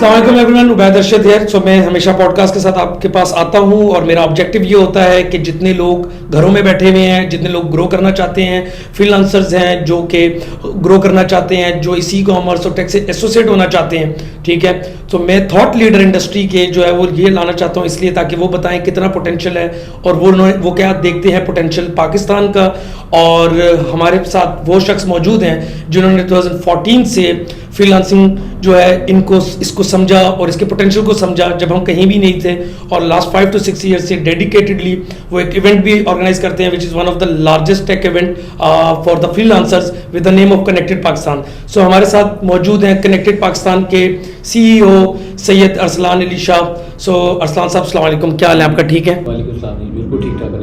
السلام علیکم everyone, Ubaid Arshad hair. سو میں ہمیشہ پوڈ کاسٹ کے ساتھ آپ کے پاس آتا ہوں اور میرا آبجیکٹیو یہ ہوتا ہے کہ جتنے لوگ گھروں میں بیٹھے ہوئے ہیں، جتنے لوگ گرو کرنا چاہتے ہیں، فری لانسرز ہیں جو کہ گرو کرنا چاہتے ہیں، جو اسی کامرس اور ٹیک سے ایسوسیٹ ہونا چاہتے ہیں، ٹھیک ہے. تو میں تھاٹ لیڈر انڈسٹری کے جو ہے وہ یہ لانا چاہتا ہوں اس لیے تاکہ وہ بتائیں کتنا پوٹینشیل ہے اور وہ کیا دیکھتے ہیں پوٹینشیل پاکستان کا. اور ہمارے ساتھ وہ شخص موجود ہیں جنہوں نے 2014 سے فری لانسنگ جو ہے اس کو سمجھا اور اس کے پوٹینشیل کو سمجھا جب ہم کہیں بھی نہیں تھے، اور لاسٹ 5 to 6 ایئر سے ڈیڈیکیٹڈلی وہ ایک ایونٹ بھی آرگنائز کرتے ہیں which is one of the largest tech event for the freelancers with the name of connected Pakistan. So ہمارے ساتھ موجود ہیں کنیکٹڈ پاکستان کے CEO سید ارسلان علی شاہ. سو ارسلان صاحب السلام علیکم، کیا حال ہے آپ کا؟ ٹھیک ہے؟ وعلیکم السلام جی، بالکل ٹھیک ٹھاک ہے.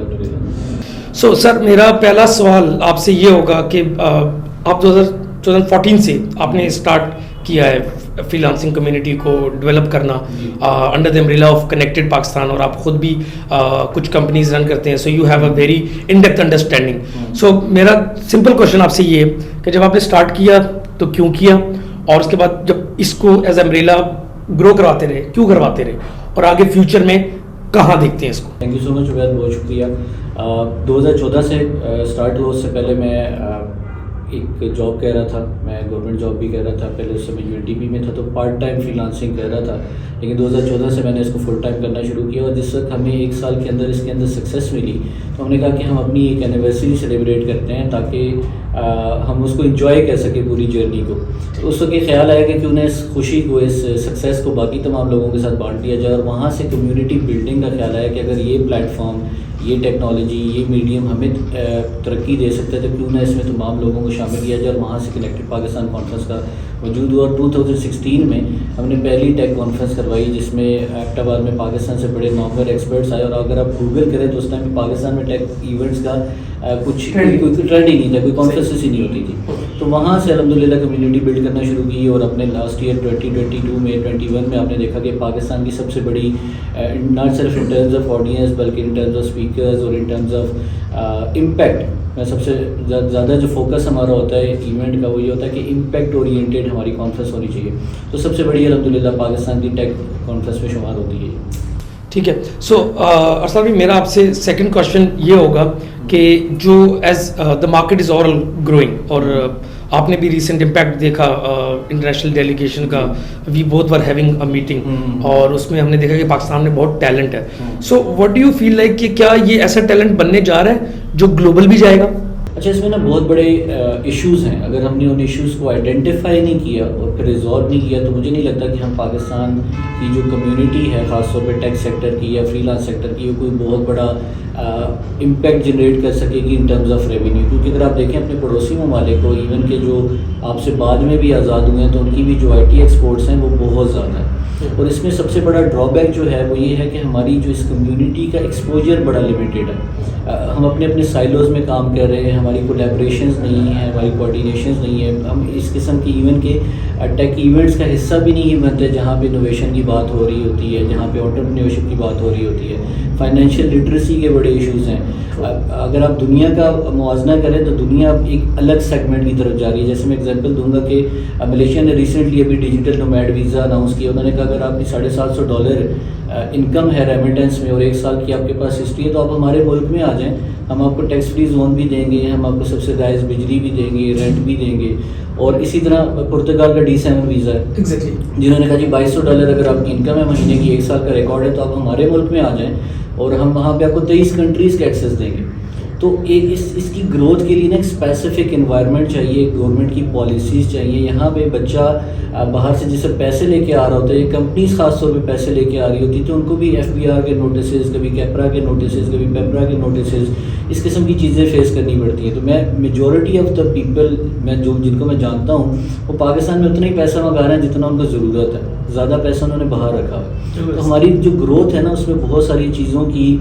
سو سر میرا پہلا سوال آپ سے یہ ہوگا کہ آپ 2014 سے آپ نے اسٹارٹ کیا ہے فری لانسنگ کمیونٹی کو ڈیولپ کرنا under the umbrella of connected Pakistan, اور آپ خود بھی کچھ کمپنیز رن کرتے ہیں. So you have a very in depth understanding. So میرا سمپل کوشچن آپ سے یہ ہے کہ جب آپ نے اسٹارٹ کیا تو کیوں کیا، اور اس کے بعد جب اس کو ایز امبریلا گرو کرواتے رہے کیوں کرواتے رہے، اور آگے فیوچر میں کہاں دیکھتے ہیں اس کو؟ تھینک یو سو مچ عبید، بہت شکریہ. 2014 سے اسٹارٹ ہوا. اس سے پہلے میں ایک جاب کر رہا تھا، میں گورنمنٹ جاب بھی کر رہا تھا. پہلے اس سے میں UNDP میں تھا تو پارٹ ٹائم فری لانسنگ کر رہا تھا. لیکن 2014 سے میں نے اس کو فل ٹائم کرنا شروع کیا، اور جس وقت ہمیں 1 سال کے اندر اس کے اندر سکسیس ملی تو ہم نے کہا کہ ہم اپنی ایک اینیورسری سیلیبریٹ کرتے ہیں تاکہ ہم اس کو انجوائے کر سکیں پوری جرنی کو. تو اس وقت یہ خیال آیا کہ کیوں نہ اس خوشی کو، اس سکسیس کو باقی تمام لوگوں کے ساتھ بانٹ دیا جائے. اور وہاں سے کمیونٹی بلڈنگ کا خیال آیا کہ اگر یہ پلیٹ فارم، یہ ٹیکنالوجی، یہ میڈیم ہمیں ترقی دے سکتا ہے تو کیوں نہ اس میں تمام لوگوں کو شامل کیا جائے. اور وہاں سے کنیکٹڈ پاکستان کانفرنس کا وجود ہوا. اور 2016 میں ہم نے پہلی ٹیک کانفرنس کروائی جس میں ایبٹ آباد میں پاکستان سے بڑے نامور ایکسپرٹس آئے. اور اگر آپ گوگل کریں تو اس ٹائم پاکستان میں ٹیک ایونٹس کا کچھ ٹرینڈ ہی نہیں تھا، کوئی کانفرنسز ہی نہیں ہوتی تھی. تو وہاں سے الحمدللہ کمیونٹی بلڈ کرنا شروع کی. اور اپنے لاسٹ ایئر 2022 میں 21 میں آپ نے دیکھا کہ پاکستان کی سب سے بڑی ناٹ صرف ان ٹرمز آف آڈینس بلکہ ان ٹرمز آف اسپیکرز اور ان ٹرمز آف امپیکٹ، میں سب سے زیادہ جو فوکس ہمارا ہوتا ہے ایونٹ کا وہ یہ ہوتا ہے کہ امپیکٹ اورینٹیڈ ہماری کانفرنس ہونی چاہیے. تو سب سے بڑی الحمدللہ پاکستان کی ٹیک کانفرنس میں شمار ہوتی ہے. ٹھیک ہے. سو ارسلان بھائی میرا آپ سے سیکنڈ کوشچن یہ ہوگا کہ جو as the market is overall growing, اور آپ نے بھی ریسنٹ امپیکٹ دیکھا انٹرنیشنل ڈیلیگیشن کا، we both were having a meeting, اور اس میں ہم نے دیکھا کہ پاکستان میں بہت ٹیلنٹ ہے. So what do you feel like کہ کیا یہ ایسا ٹیلنٹ بننے جا رہا ہے جو گلوبل بھی جائے گا؟ اچھا، اس میں نا بہت بڑے ایشوز ہیں. اگر ہم نے ان ایشوز کو آئیڈینٹیفائی نہیں کیا اور پھر ریزالو نہیں کیا تو مجھے نہیں لگتا کہ ہم پاکستان کی جو کمیونٹی ہے خاص طور پہ ٹیک سیکٹر کی یا فری لانس سیکٹر کی، کوئی بہت بڑا امپیکٹ جنریٹ کر سکے گی ان ٹرمز آف ریونیو. کیونکہ اگر آپ دیکھیں اپنے پڑوسی ممالک کو، ایون کہ جو آپ سے بعد میں بھی آزاد ہوئے ہیں، تو ان کی بھی جو IT ایکسپورٹس ہیں وہ بہت زیادہ ہیں. اور اس میں سب سے بڑا ڈرا بیک جو ہے وہ یہ ہے کہ ہماری جو اس کمیونٹی کا ایکسپوجر بڑا لمیٹیڈ ہے. ہم اپنے سائلوز میں کام کر رہے ہیں، ہماری کولیبریشنز نہیں ہیں، ہماری کوآرڈینیشنز نہیں ہیں. ہم اس قسم کی ایون کے ٹیک ایونٹس کا حصہ بھی نہیں بنتے جہاں پہ انوویشن کی بات ہو رہی ہوتی ہے، جہاں پہ انٹرپرینیورشپ کی بات ہو رہی ہوتی ہے. فائنینشیل لٹریسی کے بڑے ایشوز ہیں. اگر آپ دنیا کا موازنہ کریں تو دنیا ایک الگ سیگمنٹ کی طرف جا رہی ہے. جیسے میں ایگزامپل دوں گا کہ ملیشیا نے ریسنٹلی ابھی ڈیجیٹل نومیڈ ویزا اناؤنس کیا. انہوں نے کہا اگر آپ کی $750 انکم ہے ریمیٹنس میں اور 1 سال کی آپ کے پاس ہسٹری ہے تو آپ ہمارے ملک میں آ جائیں، ہم آپ کو ٹیکس فری زون بھی دیں گے، ہم آپ کو سبسڈائز بجلی بھی دیں گے، رینٹ بھی دیں گے. اور اسی طرح پرتگال کا D7 ویزا ہے جنہوں نے کہا جی $2200 اگر آپ کی انکم ہے مہینے کی، 1 سال کا ریکارڈ ہے تو آپ ہمارے ملک میں آ جائیں اور ہم وہاں پہ آپ کو 23 کنٹریز کا ایکسیس دیں گے. تو اس کی گروتھ کے لیے نا ایک اسپیسیفک انوائرمنٹ چاہیے، گورنمنٹ کی پالیسیز چاہیے. یہاں پہ بچہ باہر سے جسے پیسے لے کے آ رہا ہوتا ہے، یہ کمپنیز خاص طور پہ پیسے لے کے آ رہی ہوتی تو ان کو بھی FBR کے نوٹسز، کبھی کیپرا کے نوٹسز، کبھی پیپرا کے نوٹسز، اس قسم کی چیزیں فیس کرنی پڑتی ہیں. تو میں میجورٹی آف دا پیپل جن کو میں جانتا ہوں وہ پاکستان میں اتنا ہی پیسہ منگا رہے ہیں جتنا ان کو ضرورت ہے، زیادہ پیسہ انہوں نے باہر رکھا. تو ہماری جو گروتھ ہے نا اس میں بہت ساری چیزوں کی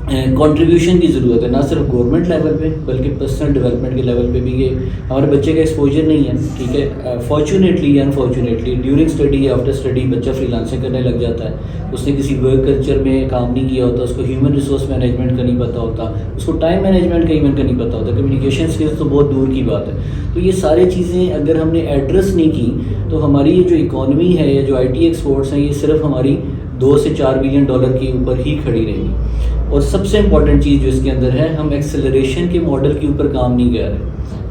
کنٹریبیوشن کی ضرورت ہے, نہ صرف گورنمنٹ لیول پہ بلکہ پرسنل ڈیولپمنٹ کے لیول پہ بھی. یہ ہمارے بچے کا ایکسپوجر نہیں ہے, ٹھیک ہے, فارچونیٹلی یا انفارچونیٹلی ڈیورنگ اسٹڈی یا آفٹر اسٹڈی بچہ فری لانسنگ کرنے لگ جاتا ہے. اس نے کسی ورک کلچر میں کام نہیں کیا ہوتا, اس کو ہیومن ریسورس مینجمنٹ کا نہیں پتہ ہوتا, اس کو ٹائم مینجمنٹ کا ایون کا نہیں پتہ ہوتا, کمیونیکیشن اسکلس تو بہت دور کی بات ہے. تو یہ ساری چیزیں اگر ہم نے ایڈریس نہیں کی تو ہماری یہ جو اکانومی ہے یا جو آئی ٹی ایکسپورٹس ہیں یہ صرف ہماری 2 سے 4 بلین ڈالر کے اوپر ہی کھڑی رہیں گی. اور سب سے امپورٹنٹ چیز جو اس کے اندر ہے, ہم ایکسلریشن کے ماڈل کے اوپر کام نہیں کر رہے.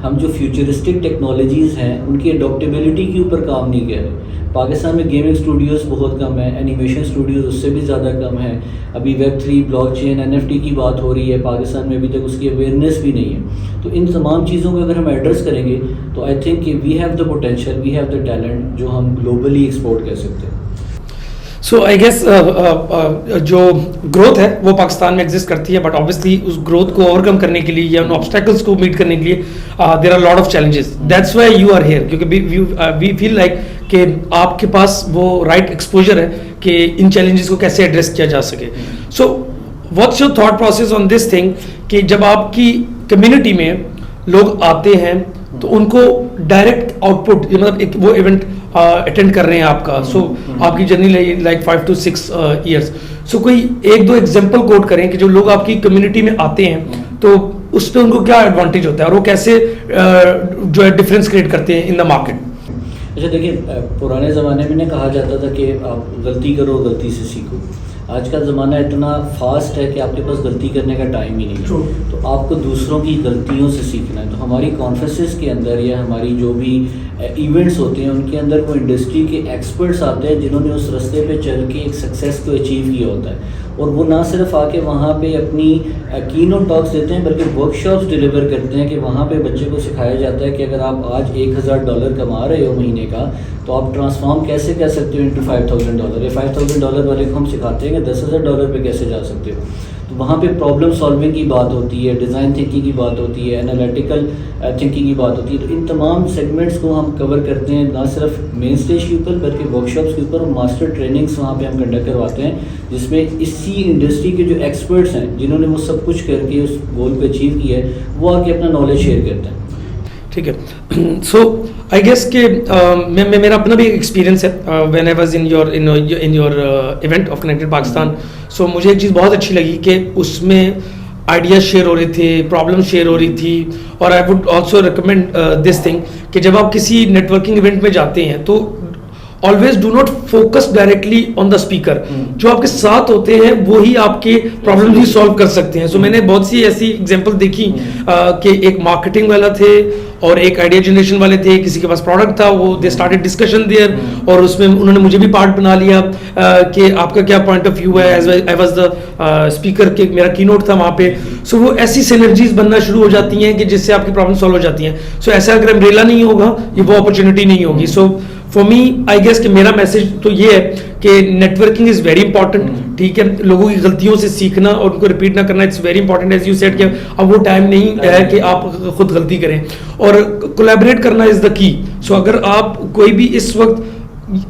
ہم جو فیوچرسٹک ٹیکنالوجیز ہیں ان کی اڈاپٹیبلٹی کے اوپر کام نہیں کر رہے. پاکستان میں گیمنگ اسٹوڈیوز بہت کم ہیں, اینیمیشن اسٹوڈیوز اس سے بھی زیادہ کم ہیں. ابھی Web3 بلاک چین NFT کی بات ہو رہی ہے, پاکستان میں ابھی تک اس کی اویئرنیس بھی نہیں ہے. تو ان تمام چیزوں کو اگر ہم ایڈریس کریں گے تو آئی تھنک کہ we have the potential, we have the talent جو ہم گلوبلی ایکسپورٹ کر سکتے ہیں. سو آئی گیس جو گروتھ ہے وہ پاکستان میں ایگزسٹ کرتی ہے, بٹ آبویسلی اس گروتھ کو اوور کم کرنے کے لیے یا ان آبسٹیکلس کو میٹ کرنے کے لیے there are lot of challenges. That's why you are here, کیونکہ وی فیل لائک کہ آپ کے پاس وہ رائٹ ایکسپوجر ہے کہ ان چیلنجز کو کیسے ایڈریس کیا جا سکے. So what's your thought process on this thing کہ جب آپ کی کمیونٹی میں لوگ آتے ہیں تو ان کو ڈائریکٹ آؤٹ پٹ, مطلب ایک وہ ایونٹ اٹینڈ کر رہے ہیں آپ کا, سو آپ کی جرنی لائک 5 to 6 ایئرس, سو کوئی 1-2 ایگزامپل کوٹ کریں کہ جو لوگ آپ کی کمیونٹی میں آتے ہیں تو اس پہ ان کو کیا ایڈوانٹیج ہوتا ہے اور وہ کیسے جو ہے ڈفرینس کریٹ کرتے ہیں ان دا مارکیٹ. اچھا دیکھیں, پرانے زمانے میں نے کہا جاتا تھا کہ آپ غلطی کرو, غلطی سے سیکھو. آج کا زمانہ اتنا فاسٹ ہے کہ آپ کے پاس غلطی کرنے کا ٹائم ہی نہیں ہے, تو آپ کو دوسروں کی غلطیوں سے سیکھنا ہے. تو ہماری کانفرنسز کے اندر یا ہماری جو بھی ایونٹس ہوتے ہیں ان کے اندر وہ انڈسٹری کے ایکسپرٹس آتے ہیں جنہوں نے اس راستے پہ چل کے ایک سکسیس کو اچیو کیا ہوتا ہے, اور وہ نہ صرف آ کے وہاں پہ اپنی کینوٹ ٹاکس دیتے ہیں بلکہ ورک شاپس ڈلیور کرتے ہیں کہ وہاں پہ بچے کو سکھایا جاتا ہے کہ اگر آپ آج $1,000 کما رہے ہو مہینے کا تو آپ ٹرانسفارم کیسے کر سکتے ہو انٹو $5,000, یا $5,000 والے کو ہم سکھاتے ہیں کہ $10,000 پہ کیسے جا سکتے ہو. تو وہاں پہ پرابلم سالونگ کی بات ہوتی ہے, ڈیزائن تھنکنگ کی بات ہوتی ہے, انالیٹیکل تھنکنگ کی بات ہوتی ہے. تو ان تمام سیگمنٹس کو ہم کور کرتے ہیں, نہ صرف مین اسٹیج کے اوپر بلکہ ورک شاپس کے اوپر, اور ماسٹر ٹریننگس وہاں پہ ہم کنڈکٹ کرواتے ہیں جس میں اسی انڈسٹری کے جو ایکسپرٹس ہیں جنہوں نے وہ سب کچھ کر کے اس گول کو اچیو کیا ہے وہ آ کے اپنا نالج شیئر کرتے ہیں. ٹھیک ہے. سو آئی گیس کہ میرا اپنا بھی ایکسپیرینس ہے when I was in your event of connected Pakistan. So مجھے ایک چیز بہت اچھی لگی کہ اس میں آئیڈیاز شیئر ہو رہے تھے, پرابلم شیئر ہو رہی تھی, اور I would also recommend this thing کہ جب آپ کسی نیٹ ورکنگ ایونٹ میں جاتے ہیں تو always do not focus directly on the speaker. جو آپ کے ساتھ ہوتے ہیں وہی آپ کے پرابلم بھی سالو کر سکتے ہیں. سو میں نے بہت سی ایسی ایگزامپل دیکھی کہ ایک مارکیٹنگ والا تھے اور ایک آئیڈیا جنریشن والے تھے, کسی کے پاس پروڈکٹ تھا, وہ دے اسٹارٹڈ ڈسکشن دیئر, اور اس میں انہوں نے مجھے بھی پارٹ بنا لیا کہ آپ کا کیا پوائنٹ آف ویو ہے, as I was the speaker کہ میرا کی نوٹ تھا وہاں پہ. سو وہ ایسی سینرجیز بننا شروع ہو جاتی ہیں کہ جس سے آپ کی پرابلم سالو ہو جاتی ہیں. سو ایسا اگر امبریلا نہیں ہوگا یہ وہ اپرچونیٹی نہیں ہوگی. سو فار می آئی گیس کہ میرا میسج تو یہ ہے کہ networking is very important. ٹھیک ہے, لوگوں کی غلطیوں سے سیکھنا اور ان کو ریپیٹ نہ کرنا it's very important. As you said کہ اب وہ ٹائم نہیں ہے کہ آپ خود غلطی کریں, اور کولیبریٹ کرنا از دا کی. سو اگر آپ کوئی بھی اس وقت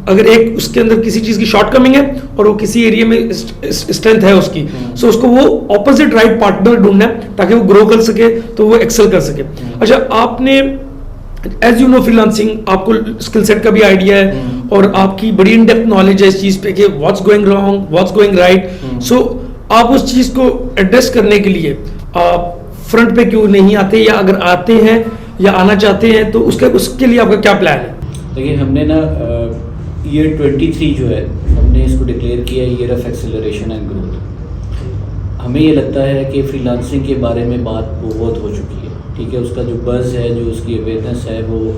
اگر ایک اس کے اندر کسی چیز کی شارٹ کمنگ ہے اور وہ کسی ایریا میں اسٹرینتھ ہے اس کی, سو اس کو وہ اپوزٹ رائٹ پارٹنر ڈھونڈنا ہے تاکہ وہ گرو کر سکے, تو وہ ایکسل کر سکے. اچھا, آپ نے as you know freelancing آپ کو اسکل سیٹ کا بھی آئیڈیا ہے اور آپ کی بڑی ان ڈیپتھ نالج ہے اس چیز پہ کہ what's going wrong, what's going right. So آپ اس چیز کو ایڈریس کرنے کے لیے آپ فرنٹ پہ کیوں نہیں آتے, یا اگر آتے ہیں یا آنا چاہتے ہیں تو اس کے لیے آپ کا کیا پلان ہے؟ دیکھیے, ہم نے نا ایئر 23 جو ہے ہم نے اس کو ڈکلیئر کیا ہے year of acceleration and growth. ہمیں یہ لگتا ہے کہ فری لانسنگ کے بارے میں بات بہت ہو چکی ہے. ٹھیک ہے, اس کا جو بز ہے, جو اس کی اویئرنیس ہے وہ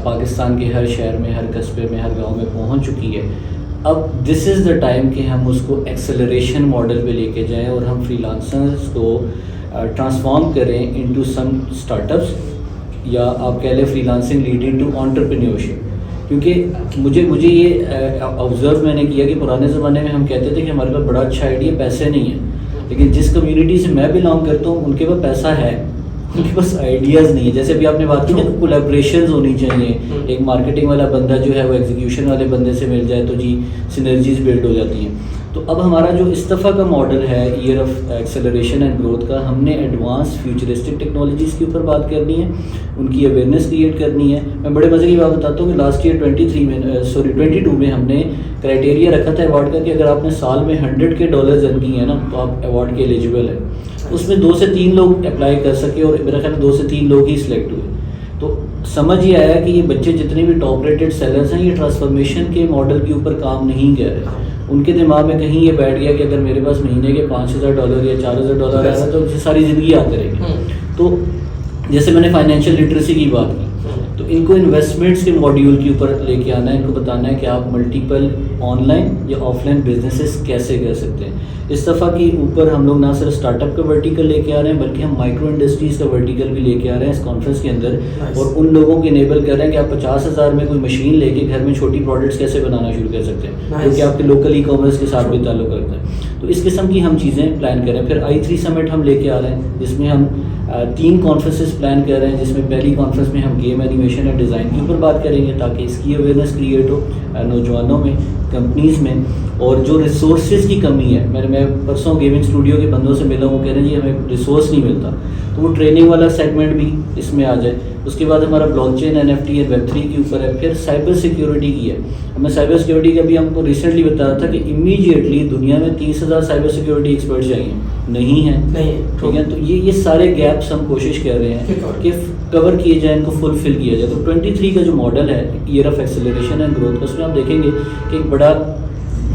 پاکستان کے ہر شہر میں, ہر قصبے میں, ہر گاؤں میں پہنچ چکی ہے. اب دس از دا ٹائم کہ ہم اس کو ایکسلریشن ماڈل پہ لے کے جائیں اور ہم فری لانسرز کو ٹرانسفارم کریں انٹو سم اسٹارٹ اپس, یا آپ کہہ لیں freelancing leading to entrepreneurship. کیونکہ مجھے یہ آبزرو میں نے کیا کہ پرانے زمانے میں ہم کہتے تھے کہ ہمارے پاس بڑا اچھا آئیڈیا, پیسے نہیں ہیں, لیکن جس کمیونٹی سے میں بلانگ کرتا ہوں ان کے پاس پیسہ ہے, ان کے پاس آئیڈیاز نہیں ہے. جیسے ابھی آپ نے بات کی نا کولیبریشنز ہونی چاہیے, ایک مارکیٹنگ والا بندہ جو ہے وہ ایگزیکیوشن والے بندے سے مل جائے تو جی سینرجیز بلڈ ہو جاتی ہیں. تو اب ہمارا جو استفا کا ماڈل ہے year of acceleration and growth کا، ہم نے ایڈوانس فیوچرسٹک ٹیکنالوجیز کے اوپر بات کرنی ہے، ان کی اویئرنیس کریٹ کرنی ہے. میں بڑے مزے کی بات بتاتا ہوں کہ لاسٹ ایئر 22 میں ہم نے کرائٹیریا رکھا تھا ایوارڈ کا کہ اگر آپ نے سال میں $100K ارن کی ہیں نا تو آپ ایوارڈ کے ایلیجیبل ہیں. اس میں 2 سے 3 لوگ اپلائی کر سکے اور میرا خیال 2 سے 3 لوگ ہی سلیکٹ ہوئے. تو سمجھ یہ آیا کہ یہ بچے جتنے بھی ٹاپ ریٹڈ سیلرز ہیں یہ ٹرانسفارمیشن کے ماڈل کے اوپر کام نہیں کر رہے. ان کے دماغ میں کہیں یہ بیٹھ گیا کہ اگر میرے پاس مہینے کے $5,000 یا $4,000 آ رہا تو ساری زندگی آتے رہے گی. تو جیسے میں نے فائنینشیل لٹریسی کی بات کی تو ان کو انویسٹمنٹس کے ماڈیول کے اوپر لے کے آنا ہے. ان کو بتانا ہے کہ آپ ملٹیپل آن لائن یا آف لائن بزنسز کیسے کر سکتے ہیں. اس دفعہ کے اوپر ہم لوگ نہ صرف اسٹارٹ اپ کا ورٹیکل لے کے آ رہے ہیں بلکہ ہم مائکرو انڈسٹریز کا ورٹیکل بھی لے کے آ رہے ہیں اس کانفرنس کے اندر, اور ان لوگوں کو انیبل کر رہے ہیں کہ آپ 50,000 میں کوئی مشین لے کے گھر میں چھوٹی پروڈکٹس کیسے بنانا شروع کر سکتے ہیں جو کہ آپ کے لوکل ای کامرس کے ساتھ بھی تعلق رکھتے ہیں. تو اس قسم کی ہم چیزیں پلان کر رہے ہیں. پھر i3 سمٹ ہم لے کے آ رہے ہیں جس میں ہم 3 کانفرنسز پلان کر رہے ہیں, جس میں پہلی کانفرنس میں ہم گیم اینیمیشن اور ڈیزائن کے اوپر بات کریں گے تاکہ اس کی اویئرنیس کریٹ ہو نوجوانوں میں, کمپنیز میں. اور جو ریسورسز کی کمی ہے, میں پرسوں گیمنگ اسٹوڈیو کے بندوں سے ملا ہوں, کہہ رہے ہیں جی ہمیں ریسورس نہیں ملتا, تو وہ ٹریننگ والا سیگمنٹ بھی اس میں آ جائے. اس کے بعد ہمارا بلاک چین NFT اور Web3 کے اوپر ہے. پھر سائبر سیکیورٹی کی ہے. میں سائبر سیکیورٹی کا بھی ہم کو ریسنٹلی بتا رہا تھا کہ امیجیٹلی دنیا میں 30,000 سائبر سیکیورٹی ایکسپرٹ چاہیے, نہیں ہیں, ٹھیک ہے. تو یہ سارے گیپس ہم کوشش کر رہے ہیں کہ کور کیے جائیں, ان کو فلفل کیا جائے. تو 23 کا جو ماڈل ہے year of acceleration and growth کا, اس میں آپ دیکھیں گے کہ ایک بڑا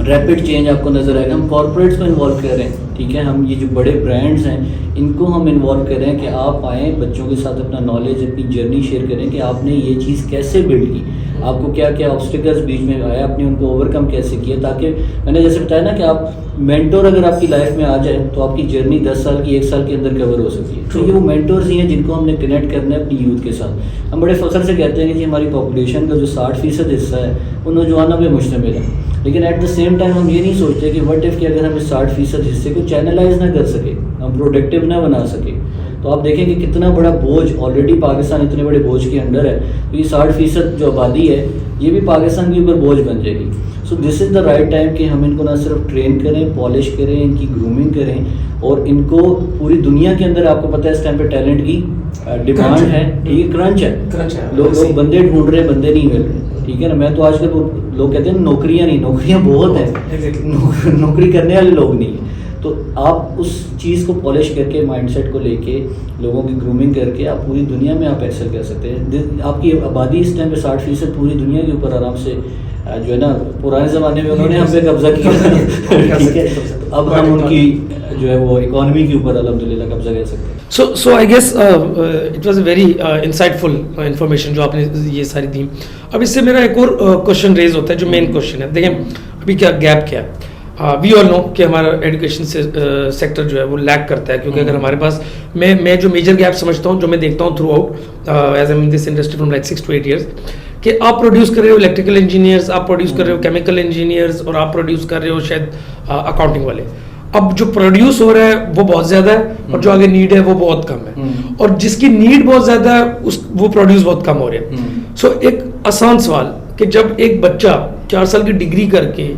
ریپڈ چینج آپ کو نظر آئے گا. ہم کارپوریٹس کو انوالو کر رہے ہیں, ٹھیک ہے. ہم یہ جو بڑے برانڈز ہیں ان کو ہم انوالو کر رہے ہیں کہ آپ آئیں, بچوں کے ساتھ اپنا نالج, اپنی جرنی شیئر کریں کہ آپ نے یہ چیز کیسے بلڈ کی, آپ کو کیا کیا آبسٹیکلز بیچ میں آیا, آپ نے ان کو اوور کم کیسے کیا, تاکہ میں نے جیسے بتایا نا کہ آپ مینٹور اگر آپ کی لائف میں آ جائے تو آپ کی جرنی 10 سال کی 1 سال کے اندر کور ہو سکتی ہے. تو یہ وہ مینٹورز ہی ہیں جن کو ہم نے کنیکٹ کرنا ہے اپنی یوتھ کے ساتھ. ہم بڑے فخر سے کہتے ہیں کہ ہماری پاپولیشن کا جو 60% حصہ ہے وہ نوجوانوں پہ مشتمل ہے, لیکن ایٹ دا سیم ٹائم ہم یہ نہیں سوچتے کہ وٹ ایف کہ اگر ہم اس 60% حصے کو چینلائز نہ کر سکے, ہم پروڈکٹیو نہ بنا سکے, تو آپ دیکھیں کہ کتنا بڑا بوجھ آلریڈی پاکستان اتنے بڑے بوجھ کے انڈر ہے. تو یہ 60% جو آبادی ہے یہ بھی پاکستان کے اوپر بوجھ بن جائے گی. سو this is the right time کہ ہم ان کو نہ صرف ٹرین کریں, پالش کریں, ان کی گرومنگ کریں, اور ان کو پوری دنیا کے اندر آپ کو پتہ ہے اس ٹائم پہ ٹیلنٹ کی ڈیمانڈ ہے, ٹھیک ہے, کرنچ ہے. لوگ بندے ڈھونڈ رہے ہیں, بندے نہیں مل رہے, ٹھیک ہے نا. میں تو آج کل لوگ کہتے ہیں نوکریاں نہیں, نوکریاں بہت ہیں, نوکری کرنے والے لوگ نہیں ہیں. تو آپ اس چیز کو پالش کر کے, مائنڈ سیٹ کو لے کے, لوگوں کی گرومنگ کر کے آپ پوری دنیا میں آپ ایکسل کر سکتے ہیں. آپ کی آبادی اس ٹائم پہ 60% پوری دنیا کے اوپر آرام سے جو ہے نا, پرانے زمانے میں انہوں نے ہم پہ قبضہ کیا, ٹھیک ہے, اب ہم ان کی جو ہے وہ اکانومی کے اوپر الحمدللہ قبضہ کر سکتے ہیں. So I guess it was a very insightful information جو آپ نے یہ ساری دی. اب اس سے میرا ایک اور کوشچن ریز ہوتا ہے جو مین کوشچن ہے. دیکھیں ابھی کیا گیپ کیا ہے, وی آل نو کہ ہمارا ایجوکیشن سیکٹر جو ہے وہ لیک کرتا ہے, کیونکہ اگر ہمارے پاس میں جو میجر گیپ سمجھتا ہوں, جو میں دیکھتا ہوں throughout as I'm in this industry from like 6 to 8 years, کہ آپ پروڈیوس کر رہے ہو الیکٹریکل انجینئرز, آپ پروڈیوس کر رہے ہو کیمیکل انجینئرز, اور آپ پروڈیوس کر رہے ہو شاید اکاؤنٹنگ والے. اب جو پروڈیوس ہو رہا ہے وہ بہت زیادہ ہے, اور جو آگے نیڈ ہے وہ بہت کم ہے, اور جس کی نیڈ بہت زیادہ ہے وہ پروڈیوس بہت کم ہو رہے ہیں. سو ایک آسان سوال کہ جب ایک بچہ 4 سال کی ڈگری کر کے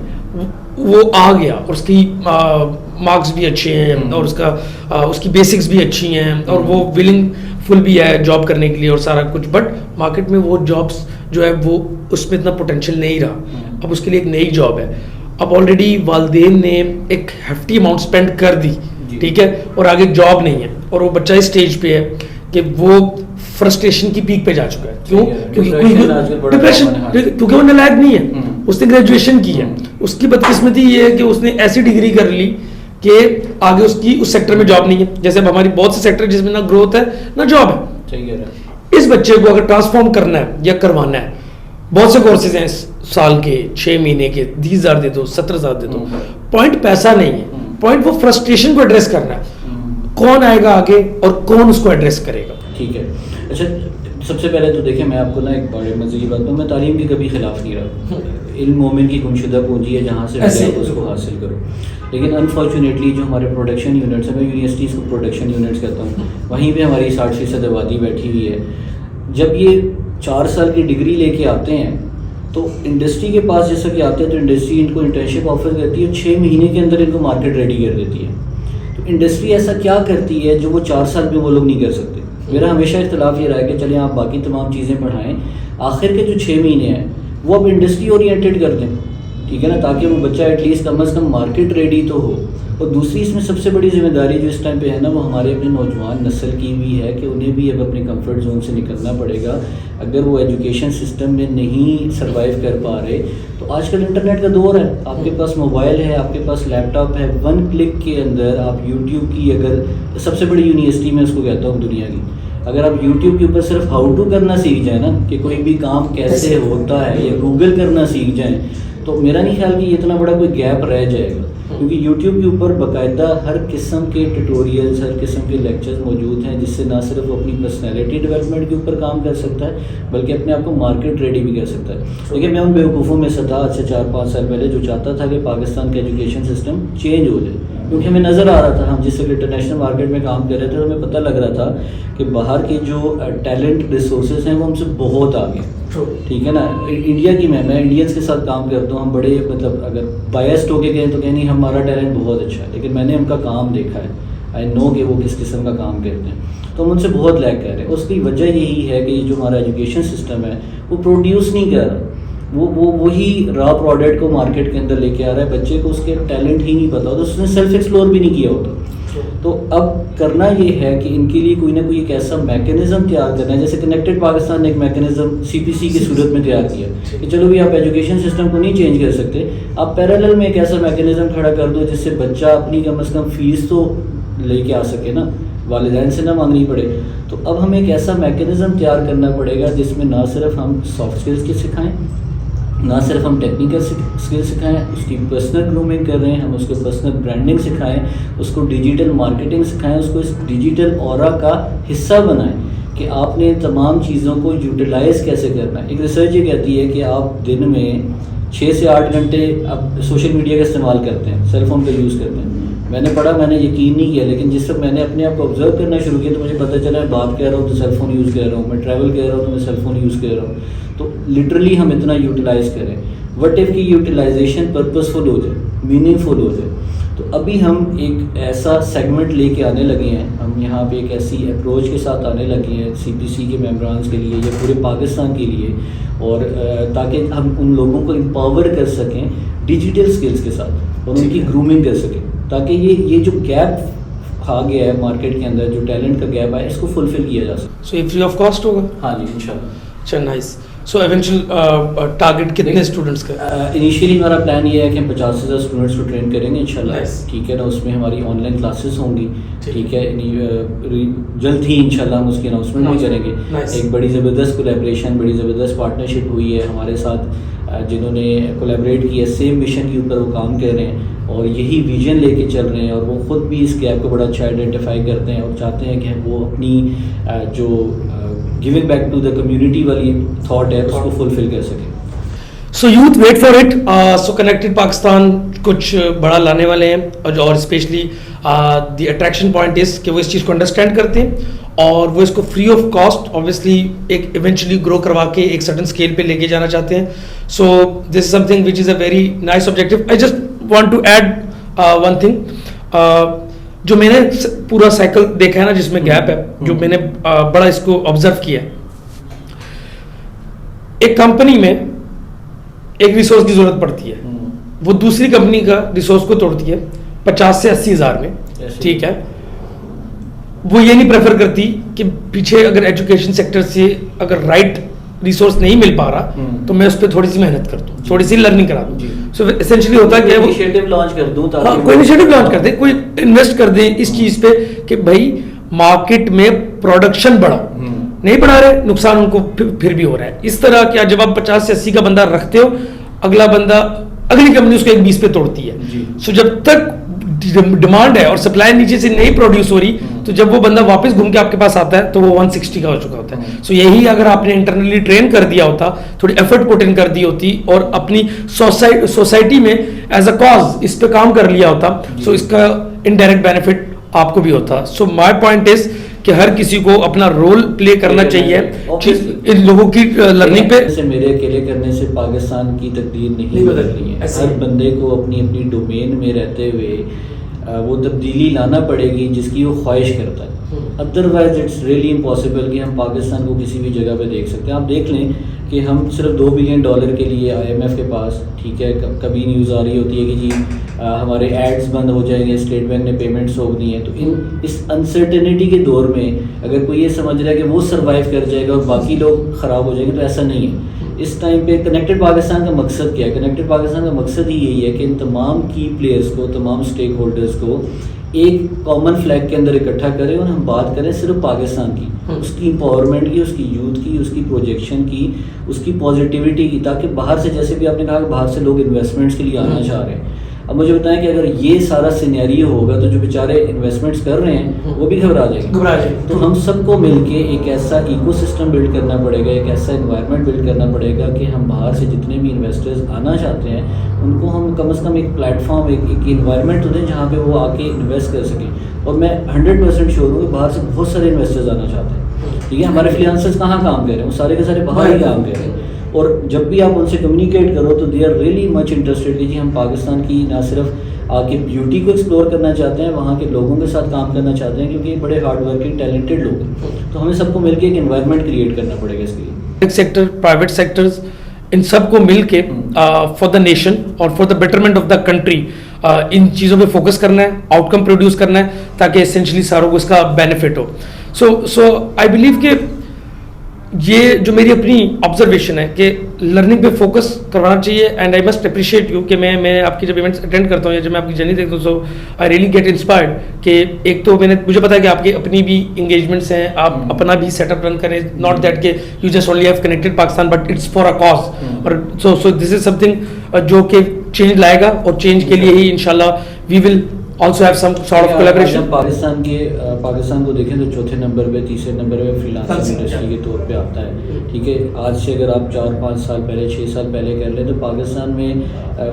وہ آ گیا اور اس کی مارکس بھی اچھے ہیں اور اس کی بیسکس بھی اچھی ہیں اور وہ ولنگ فل بھی ہے جاب کرنے کے لیے اور سارا کچھ, بٹ مارکیٹ میں وہ جابس جو ہے وہ اس میں اتنا پوٹینشیل نہیں رہا. اب اس کے لیے ایک نئی جاب ہے, اب آلریڈی والدین نے ایک ہیفٹی اماؤنٹ اسپینڈ کر دی, ٹھیک ہے, اور آگے جاب نہیں ہے, اور وہ بچہ اس اسٹیج پہ ہے کہ وہ فرسٹریشن کی پیک پہ جا چکا ہے. کیوں؟ کیونکہ ڈپریشن, کیونکہ وہ نالائق نہیں ہے, اس نے گریجویشن کی ہے, اس کی بدقسمتی یہ ہے کہ اس نے ایسی ڈگری کر لی کہ آگے اس کی اس سیکٹر میں جاب نہیں ہے. جیسے اب ہماری بہت سے سیکٹر جس میں نہ گروتھ ہے نہ جاب ہے. اس بچے کو اگر ٹرانسفارم کرنا ہے یا کروانا ہے, بہت سے کورسز ہیں سال کے 6 مہینے کے, 20,000 دے دو, 17,000 دے دو. پوائنٹ پیسہ نہیں ہے, پوائنٹ وہ فرسٹریشن کو ایڈریس کرنا ہے. کون آئے گا آگے اور کون اس کو ایڈریس کرے گا, ٹھیک ہے. اچھا, سب سے پہلے تو دیکھیں میں آپ کو نا ایک بڑے مزے کی بات ہوں, میں تعلیم کے کبھی خلاف نہیں رہا. علم مومن کی گمشدہ پونجی ہے, جہاں سے ملے اس کو حاصل کرو. لیکن انفارچونیٹلی جو ہمارے پروڈکشن یونٹس ہیں, میں یونیورسٹیز کو پروڈکشن یونٹس کہتا ہوں, وہیں پہ ہماری 60% آبادی بیٹھی ہوئی ہے. جب یہ 4 سال کی ڈگری لے کے آتے ہیں تو انڈسٹری کے پاس جیسا کہ آتے ہیں تو انڈسٹری ان کو انٹرنشپ آفر کرتی ہے اور 6 مہینے کے اندر ان کو مارکیٹ ریڈی کر دیتی ہے. تو انڈسٹری ایسا کیا کرتی ہے جو وہ 4 سال میں وہ لوگ نہیں کر سکتے. میرا ہمیشہ اختلاف یہ رہا ہے کہ چلیں آپ باقی تمام چیزیں پڑھائیں, آخر کے جو 6 مہینے ہیں وہ اب انڈسٹری اورینٹیڈ کر دیں, ٹھیک ہے نا, تاکہ وہ بچہ ایٹ لیسٹ کم از کم مارکیٹ ریڈی تو ہو. اور دوسری اس میں سب سے بڑی ذمہ داری جو اس ٹائم پہ ہے نا, وہ ہمارے اپنے نوجوان نسل کی بھی ہے کہ انہیں بھی اب اپنے کمفرٹ زون سے نکلنا پڑے گا. اگر وہ ایجوکیشن سسٹم میں نہیں سروائیو کر پا رہے تو آج کل انٹرنیٹ کا دور ہے, آپ کے پاس موبائل ہے, آپ کے پاس لیپ ٹاپ ہے, 1 کلک کے اندر آپ یوٹیوب کی, اگر سب سے بڑی یونیورسٹی میں اس کو کہتا ہوں دنیا کی, اگر آپ یوٹیوب کے اوپر صرف ہاؤ ٹو کرنا سیکھ جائیں نا کہ کوئی بھی کام کیسے ہوتا ہے, یا گوگل کرنا سیکھ جائیں, تو میرا نہیں خیال کہ یہ اتنا بڑا کوئی گیپ رہ جائے گا. کیونکہ یوٹیوب کے اوپر باقاعدہ ہر قسم کے ٹیوٹوریلز, ہر قسم کے لیکچرز موجود ہیں, جس سے نہ صرف وہ اپنی پرسنالٹی ڈیولپمنٹ کے اوپر کام کر سکتا ہے بلکہ اپنے آپ کو مارکیٹ ریڈی بھی کر سکتا ہے. دیکھیے میں ان بیوقوفوں میں سے تھا آج سے 4-5 سال پہلے جو چاہتا تھا کہ پاکستان کا ایجوکیشن سسٹم چینج ہو جائے, کیونکہ ہمیں نظر آ رہا تھا, ہم جس سے انٹرنیشنل مارکیٹ میں کام کر رہے تھے, ہمیں پتہ لگ رہا تھا کہ باہر کے جو ٹیلنٹ ریسورسز ہیں وہ ہم سے بہت آگے, ٹھیک ہے نا. انڈیا کی میں انڈینس کے ساتھ کام کرتا ہوں, ہم بڑے مطلب اگر بائسڈ ہو کے گئے تو کہیں ہمارا ٹیلنٹ بہت اچھا ہے, لیکن میں نے ان کا کام دیکھا ہے, آئی نو کہ وہ کس قسم کا کام کرتے ہیں, تو ہم ان سے بہت لیک کر رہے ہیں. اس کی وجہ یہی ہے کہ جو ہمارا ایجوکیشن سسٹم ہے وہ پروڈیوس نہیں کر رہا, وہی را پروڈکٹ کو مارکیٹ کے اندر لے کے آ رہا ہے. بچے کو اس کے ٹیلنٹ ہی نہیں پتا ہوتا, اس نے سیلف ایکسپلور بھی نہیں کیا ہوتا. تو اب کرنا یہ ہے کہ ان کے لیے کوئی نہ کوئی ایک ایسا میکینزم تیار کرنا ہے, جیسے کنیکٹڈ پاکستان نے ایک میکینزم CPC کی صورت میں تیار کیا کہ چلو بھی آپ ایجوکیشن سسٹم کو نہیں چینج کر سکتے, آپ پیرالل میں ایک ایسا میکینزم کھڑا کر دو جس سے بچہ اپنی کم از کم فیس تو لے کے آ سکے نا, والدین سے نہ مانگنی پڑے. تو اب ہمیں ایک ایسا میکینزم تیار کرنا پڑے گا جس میں نہ صرف ہم سافٹ اسکلس کے سکھائیں, نہ صرف ہم ٹیکنیکل اسکل سکھائیں, اس کی پرسنل گرومنگ کر رہے ہیں, ہم اس کو پرسنل برانڈنگ سکھائیں, اس کو ڈیجیٹل مارکیٹنگ سکھائیں, اس کو اس ڈیجیٹل اورا کا حصہ بنائیں کہ آپ نے تمام چیزوں کو یوٹیلائز کیسے کرنا ہے. ایک ریسرچ یہ کہتی ہے کہ آپ دن میں 6 سے 8 گھنٹے اب سوشل میڈیا کا استعمال کرتے ہیں, سیل فون کا یوز کرتے ہیں. میں نے پڑھا, میں نے یقین نہیں کیا, لیکن جس وقت میں نے اپنے آپ کو آبزرو کرنا شروع کیا تو مجھے پتہ چلا میں بات کر رہا ہوں تو سیل فون یوز کر رہا ہوں, میں ٹریول کر رہا ہوں تو میں سیل فون یوز کر رہا ہوں. تو لٹرلی ہم اتنا یوٹیلائز کریں, وٹ ایف کی یوٹیلائزیشن پرپزفل ہو جائے, میننگ فل ہو جائے. تو ابھی ہم ایک ایسا سیگمنٹ لے کے آنے لگے ہیں, ہم یہاں پہ ایک ایسی اپروچ کے ساتھ آنے لگے ہیں CPC کے ممبرانس کے لیے یا پورے پاکستان کے لیے, اور تاکہ ہم ان لوگوں کو امپاور کر سکیں ڈیجیٹل سکلز کے ساتھ اور ان کی گرومنگ کر سکیں, تاکہ یہ جو گیپ آ گیا ہے مارکیٹ کے اندر, جو ٹیلنٹ کا گیپ ہے, اس کو فلفل کیا جا سکے. سو یہ فری آف کاسٹ ہوگا؟ ہاں جی انشاءاللہ. اچھا نائس. سو ایونچوئل ٹارگیٹ کتنے اسٹوڈنٹس کا؟ انیشیلی ہمارا پلان یہ ہے کہ ہم 50,000 اسٹوڈنٹس کو ٹرین کریں گے انشاءاللہ, ٹھیک ہے نا. اس میں ہماری آن لائن کلاسز ہوں گی, ٹھیک ہے, جلد ہی انشاءاللہ ہم اس کی اناؤنسمنٹ بھی کریں گے. ایک بڑی زبردست کولیبریشن, بڑی زبردست پارٹنرشپ ہوئی ہے ہمارے ساتھ, جنہوں نے کولیبریٹ کیا, سیم مشن کے اوپر وہ کام کر رہے ہیں اور یہی ویژن لے کے چل رہے ہیں, اور وہ خود بھی اس گیپ کو بڑا اچھا آئیڈینٹیفائی کرتے ہیں اور چاہتے ہیں کہ وہ اپنی جو giving back to the community والی تھاٹ ہے اس کو فلفل کر سکیں. So youth wait for it. So connected Pakistan کچھ بڑا لانے والے ہیں, اور specially the attraction point is کہ وہ اس چیز کو انڈرسٹینڈ کرتے ہیں اور وہ اس کو فری آف کاسٹ آبویسلی ایک ایونچولی گرو کروا کے ایک سرٹن اسکیل پہ لے کے جانا چاہتے ہیں. So this is something which is a very nice objective. I just want to add one thing. جو میں نے پورا سائیکل دیکھا ہے نا جس میں گیپ ہے, جو میں نے بڑا اس کو آبزرو کیا ہے, ایک کمپنی میں ایک ریسورس کی ضرورت پڑتی ہے, وہ دوسری کمپنی کا ریسورس کو توڑتی ہے 50 سے 80 ہزار میں, ٹھیک ہے. وہ یہ نہیں پریفر کرتی کہ پیچھے اگر ایجوکیشن سیکٹر سے اگر رائٹ ریسورس نہیں مل پا رہا تو میں اس پہ تھوڑی سی محنت کر دوں, تھوڑی سی لرننگ کرا دوں. سو اسینشلی ہوتا ہے کہ وہ انیشیٹو لانچ کر دوں, کوئی انیشیٹو لانچ کر دیں, کوئی انویسٹ کر دیں اس چیز پہ کہ بھائی مارکیٹ میں پروڈکشن بڑھا, نہیں بڑھا رہے, نقصان ان کو پھر بھی ہو رہا ہے. اس طرح کیا جب آپ 50 سے 80 کا بندہ رکھتے ہو, اگلا بندہ اگلی کمپنی اس کو 1-20 پہ توڑتی ہے. سو جب تک ڈیمانڈ ہے اور سپلائی نیچے سے نہیں پروڈیوس ہو رہی, تو جب وہ بندہ واپس گھوم کے آپ کے پاس آتا ہے تو وہ 160 کا ہو چکا ہوتا ہے. سو یہی اگر آپ نے انٹرنلی ٹرین کر دیا ہوتا, تھوڑی ایفرٹ پٹ ان کر دی ہوتی اور اپنی سوسائٹی میں ایز اے کاز اس پہ کام کر لیا ہوتا, سو اس کا انڈائریکٹ بینیفٹ آپ کو بھی ہوتا. سو مائی پوائنٹ از کہ ہر کسی کو اپنا رول پلے کرنا چاہیے ان لوگوں کی لرننگ پہ. سے میرے اکیلے کرنے سے پاکستان کی تقدیر نہیں بدل رہی ہے. ہر بندے کو اپنی اپنی ڈومین میں رہتے ہوئے وہ تبدیلی لانا پڑے گی جس کی وہ خواہش کرتا ہے. ادروائز اٹس ریئلی امپاسبل کہ ہم پاکستان کو کسی بھی جگہ پہ دیکھ سکتے ہیں. آپ دیکھ لیں کہ ہم صرف $2 بلین کے لیے IMF کے پاس, ٹھیک ہے, کبھی نیوز آ رہی ہوتی ہے کہ جی ہمارے ایڈز بند ہو جائیں گے, اسٹیٹ بینک نے پیمنٹس روک دی ہیں. تو اس انسرٹنٹی کے دور میں اگر کوئی یہ سمجھ رہا ہے کہ وہ سروائیو کر جائے گا اور باقی لوگ خراب ہو جائیں گے, تو ایسا نہیں ہے. اس ٹائم پہ کنیکٹڈ پاکستان کا مقصد کیا ہے؟ کنیکٹڈ پاکستان کا مقصد ہی یہی ہے کہ ان تمام کی پلیئرس کو, تمام اسٹیک ہولڈرس کو ایک کامن فلیگ کے اندر اکٹھا کریں اور ہم بات کریں صرف پاکستان کی, اس کی امپاورمنٹ کی, اس کی یوتھ کی, اس کی پروجیکشن کی, اس کی پازیٹیوٹی کی, تاکہ باہر سے, جیسے بھی آپ نے کہا کہ باہر سے لوگ انویسٹمنٹس کے لیے آنا چاہ رہے ہیں. اب مجھے بتائیں کہ اگر یہ سارا سینیریو ہوگا تو جو بیچارے انویسٹمنٹس کر رہے ہیں وہ بھی گھبرا جائیں گے. تو ہم سب کو مل کے ایک ایسا ایکو سسٹم بلڈ کرنا پڑے گا, ایک ایسا انوائرمنٹ بلڈ کرنا پڑے گا کہ ہم باہر سے جتنے بھی انویسٹرز آنا چاہتے ہیں ان کو ہم کم از کم ایک پلیٹ فارم, ایک انوائرمنٹ تو دیں جہاں پہ وہ آ کے انویسٹ کر سکیں. اور میں 100% شیور ہوں کہ باہر سے بہت سارے انویسٹرز آنا چاہتے ہیں. ٹھیک ہے, ہمارے فریلانسرز کہاں کام کر رہے ہیں؟ وہ سارے کے سارے باہر ہی کام کر رہے ہیں. اور جب بھی آپ ان سے کمیونیکیٹ کرو تو they are really much interested کہ جی ہم پاکستان کی نہ صرف آ کے بیوٹی کو ایکسپلور کرنا چاہتے ہیں, وہاں کے لوگوں کے ساتھ کام کرنا چاہتے ہیں, کیونکہ یہ بڑے ہارڈ ورکنگ ٹیلنٹڈ لوگ ہیں. تو ہمیں سب کو مل کے ایک انوائرمنٹ کریٹ کرنا پڑے گا اس کے لیے. پبلک سیکٹر, پرائیویٹ سیکٹرز, ان سب کو مل کے فار دا نیشن اور for the betterment of the country in چیزوں پہ فوکس کرنا ہے, آؤٹ کم پروڈیوس کرنا ہے تاکہ اسینشلی ساروں کو اس کا benefit who. So I believe کہ یہ جو میری اپنی آبزرویشن ہے کہ لرننگ پہ فوکس کروانا چاہیے. And I must appreciate you کہ میں آپ کی جب ایونٹس اٹینڈ کرتا ہوں یا جب میں آپ کی جرنی دیکھتا ہوں, سو آئی ریئلی گیٹ انسپائرڈ کہ ایک تو مجھے پتا ہے کہ آپ کی اپنی بھی انگیجمنٹس ہیں, آپ اپنا بھی سیٹ اپ رن کریں, ناٹ دیٹ کہ you just only have connected Pakistan but it's for a cause. اور so this is some thing جو کہ چینج لائے گا, اور چینج کے لیے ہی انشاءاللہ وی ول also have some sort of collaboration. Pakistan کو دیکھیں تو چوتھے نمبر پہ, تیسرے نمبر پہ فری لانسنگ انڈسٹری کے طور پہ آتا ہے. ٹھیک ہے, آج سے اگر آپ 4-5 سال پہلے, 6 سال پہلے کر لیں تو پاکستان میں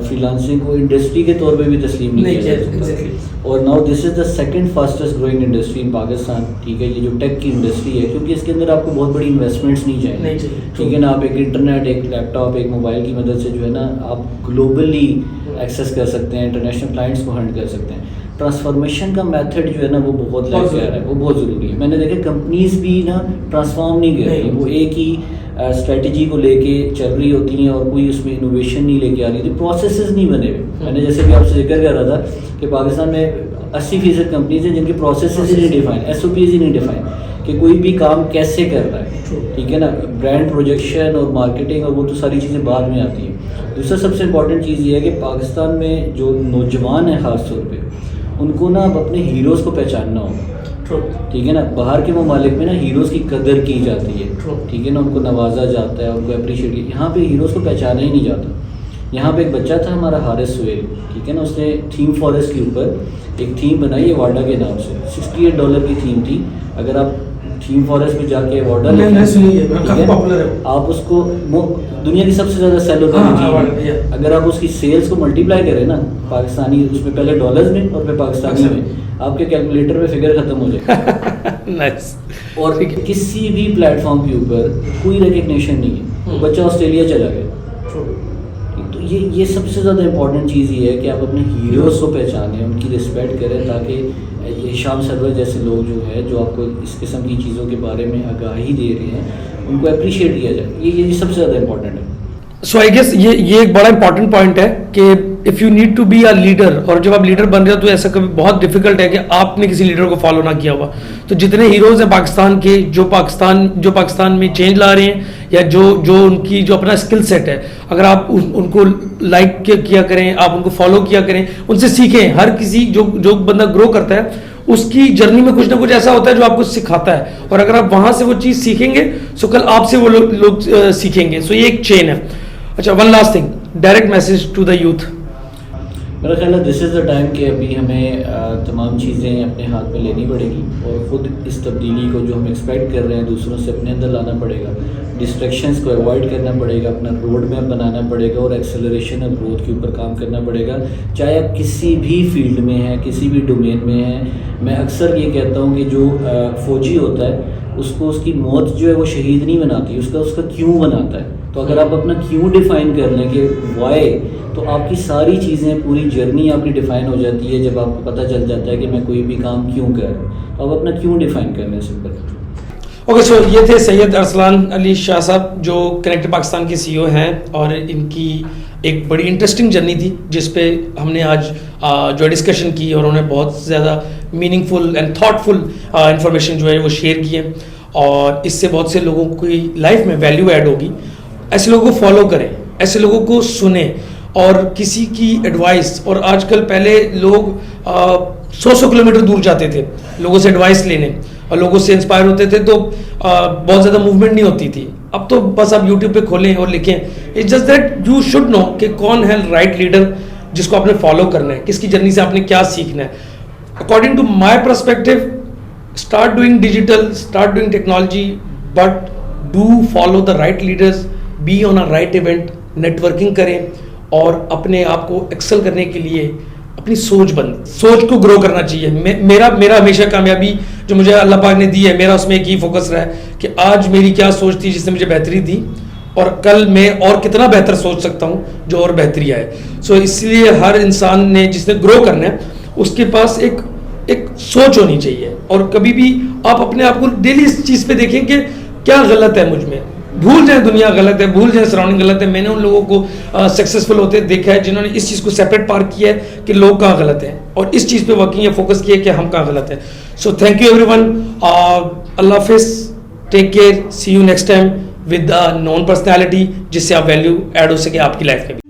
فری لانسنگ کو انڈسٹری کے طور پہ بھی تسلیم نہیں کیا جا سکتا. اور now this is the second fastest growing industry in Pakistan. ٹھیک ہے, یہ جو ٹیک کی انڈسٹری ہے, کیونکہ اس کے اندر آپ کو بہت بڑی انویسٹمنٹس نہیں چاہیے. ٹھیک ہے نا, آپ ایک انٹرنیٹ, ایک لیپ ٹاپ, ایک موبائل کی مدد سے جو ہے نا آپ گلوبلی ایکسیس کر سکتے ہیں, انٹرنیشنل کلائنٹس کو ہینڈل کر سکتے ہیں. ٹرانسفارمیشن کا میتھڈ جو ہے نا وہ بہت لگ گیا ہے, وہ بہت ضروری ہے. میں نے دیکھا کمپنیز بھی نا ٹرانسفارم نہیں کر رہی, وہ ایک ہی اسٹریٹجی کو لے کے چل رہی ہوتی ہیں اور کوئی اس میں انوویشن نہیں لے کے آ رہی تھی, پروسیسز نہیں بنے ہوئے. میں نے جیسے کہ آپ سے ذکر کر رہا تھا کہ پاکستان میں 80% کمپنیز ہیں جن کے پروسیسز ہی نہیں ڈیفائن, SOPs ہی نہیں ڈیفائن کہ کوئی بھی کام کیسے کر رہا ہے. ٹھیک ہے نا, برانڈ پروجیکشن اور مارکیٹنگ اور وہ تو ساری چیزیں بعد میں آتی ہیں. دوسرا سب سے امپورٹنٹ چیز یہ ہے کہ پاکستان میں جو نوجوان ہیں خاص طور پہ, ان کو نا اب اپنے ہیروز کو پہچاننا ہوگا. ٹھیک ہے نا, باہر کے ممالک میں نا ہیروز کی قدر کی جاتی ہے. ٹھیک ہے نا, ان کو نوازا جاتا ہے, ان کو اپریشیٹ کیا. یہاں پہ ہیروز کو پہچانا ہی نہیں جاتا. یہاں پہ ایک بچہ تھا ہمارا حارث سہیل, ٹھیک ہے نا, اس نے تھیم فارسٹ کے اوپر ایک تھیم بنائی ہے واڈا کے نام سے. $68 کی تھیم تھی. اگر آپ تھیم فارسٹ میں جا کے واڈا آپ اس کو, دنیا کی سب سے زیادہ سیل ہوتا ہے, اگر آپ اس کی سیلز کو ملٹیپلائی کریں نا پاکستانی, اس میں پہلے ڈالرز میں اور پھر پاکستانی میں, آپ کے کیلکولیٹر میں فگر ختم ہو جائے. اور کسی بھی پلیٹ فارم کے اوپر کوئی ریکگنیشن نہیں ہے. بچہ آسٹریلیا چلا گیا. تو یہ سب سے زیادہ امپورٹنٹ چیز یہ ہے کہ آپ اپنے ہیروز کو پہچانیں, ان کی رسپیکٹ کریں, تاکہ یہ شام سرور جیسے لوگ جو ہے جو آپ کو اس قسم کی چیزوں کے بارے میں آگاہی دے رہے ہیں, ان کو اپریشیٹ کیا جائے. یہ سب سے زیادہ امپورٹنٹ ہے. سو آئی گیس یہ ایک بڑا امپورٹنٹ پوائنٹ ہے کہ if you need to be a leader, اور جب آپ لیڈر بن رہے ہو تو ایسا کبھی بہت ڈیفیکلٹ ہے کہ آپ نے کسی لیڈر کو فالو نہ کیا ہوا. تو جتنے ہیروز ہیں پاکستان کے, جو پاکستان میں چینج لا رہے ہیں, یا جو ان کی جو اپنا اسکل سیٹ ہے, اگر آپ ان کو لائک کیا کریں, آپ ان کو فالو کیا کریں, ان سے سیکھیں. ہر کسی جو بندہ گرو کرتا ہے اس کی جرنی میں کچھ نہ کچھ ایسا ہوتا ہے جو آپ کو سکھاتا ہے, اور اگر آپ وہاں سے وہ چیز سیکھیں گے سو کل آپ سے وہ لوگ سیکھیں گے. سو یہ ایک چین ہے. اچھا, one last thing, direct message to the youth. میرا خیال ہے دس از دا ٹائم کہ ابھی ہمیں تمام چیزیں اپنے ہاتھ میں لینی پڑے گی اور خود اس تبدیلی کو جو ہم ایکسپیکٹ کر رہے ہیں دوسروں سے اپنے اندر لانا پڑے گا. ڈسٹریکشنز کو اوائڈ کرنا پڑے گا, اپنا روڈ میپ بنانا پڑے گا اور ایکسلریشن اور گروتھ کے اوپر کام کرنا پڑے گا, چاہے آپ کسی بھی فیلڈ میں ہیں, کسی بھی ڈومین میں ہیں. میں اکثر یہ کہتا ہوں کہ جو فوجی ہوتا ہے اس کو اس کی موت جو ہے وہ شہید نہیں بناتی, اس کا کیوں بناتا ہے. تو اگر آپ اپنا کیوں ڈیفائن کر لیں کہ وائی, تو آپ کی ساری چیزیں, پوری جرنی آپ کی ڈیفائن ہو جاتی ہے. جب آپ کو پتہ چل جاتا ہے کہ میں کوئی بھی کام کیوں کر رہا ہوں, تو آپ اپنا کیوں ڈیفائن کر لیں سمپل. اوکے سو یہ تھے سید ارسلان علی شاہ صاحب جو کنیکٹ پاکستان کے سی او ہیں, اور ان کی ایک بڑی انٹرسٹنگ جرنی تھی جس پہ ہم نے آج جو ڈسکشن کی, اور انہوں نے بہت زیادہ meaningful and thoughtful information جو ہے وہ شیئر کی ہے, اور اس سے بہت سے لوگوں کی لائف میں ویلیو ایڈ ہوگی. ایسے لوگوں کو فالو کریں, ایسے لوگوں کو سنیں, اور کسی کی ایڈوائس, اور آج کل پہلے لوگ 100 کلومیٹر دور جاتے تھے لوگوں سے ایڈوائس لینے اور لوگوں سے انسپائر ہوتے تھے, تو بہت زیادہ موومنٹ نہیں ہوتی تھی. اب تو بس آپ یوٹیوب پہ کھولیں اور لکھیں. It's just that you should know کہ کون ہے رائٹ لیڈر جس کو آپ نے فالو کرنا ہے, کس کی جرنی سے آپ نے کیا سیکھنا ہے. According to my perspective, start doing digital, start doing technology, but do follow the right leaders, be on a right event, networking کریں, اور اپنے آپ کو ایکسل کرنے کے لیے اپنی سوچ کو گرو کرنا چاہیے. میرا ہمیشہ کامیابی جو مجھے اللہ پاک نے دی ہے, میرا اس میں ایک ہی فوکس رہا ہے کہ آج میری کیا سوچ تھی جس نے مجھے بہتری دی, اور کل میں اور کتنا بہتر سوچ سکتا ہوں جو اور بہتری آئے. سو اس لیے ہر انسان نے جس نے گرو کرنا ہے اس کے پاس ایک سوچ ہونی چاہیے, اور کبھی بھی آپ اپنے آپ کو ڈیلی اس چیز پہ دیکھیں کہ کیا غلط ہے مجھ میں. بھول جائیں دنیا غلط ہے, بھول جائیں سراؤنڈنگ غلط ہے. میں نے ان لوگوں کو سکسیزفل ہوتے دیکھا ہے جنہوں نے اس چیز کو سیپریٹ پارک کیا ہے کہ لوگ کہاں غلط ہیں, اور اس چیز پہ ورکنگ یا فوکس کیا ہے کہ ہم کہاں غلط ہیں. So thank you everyone, اللہ حافظ, take care, see you next time with known personality جس سے آپ ویلیو ایڈ ہو سکے آپ کی لائف میں بھی.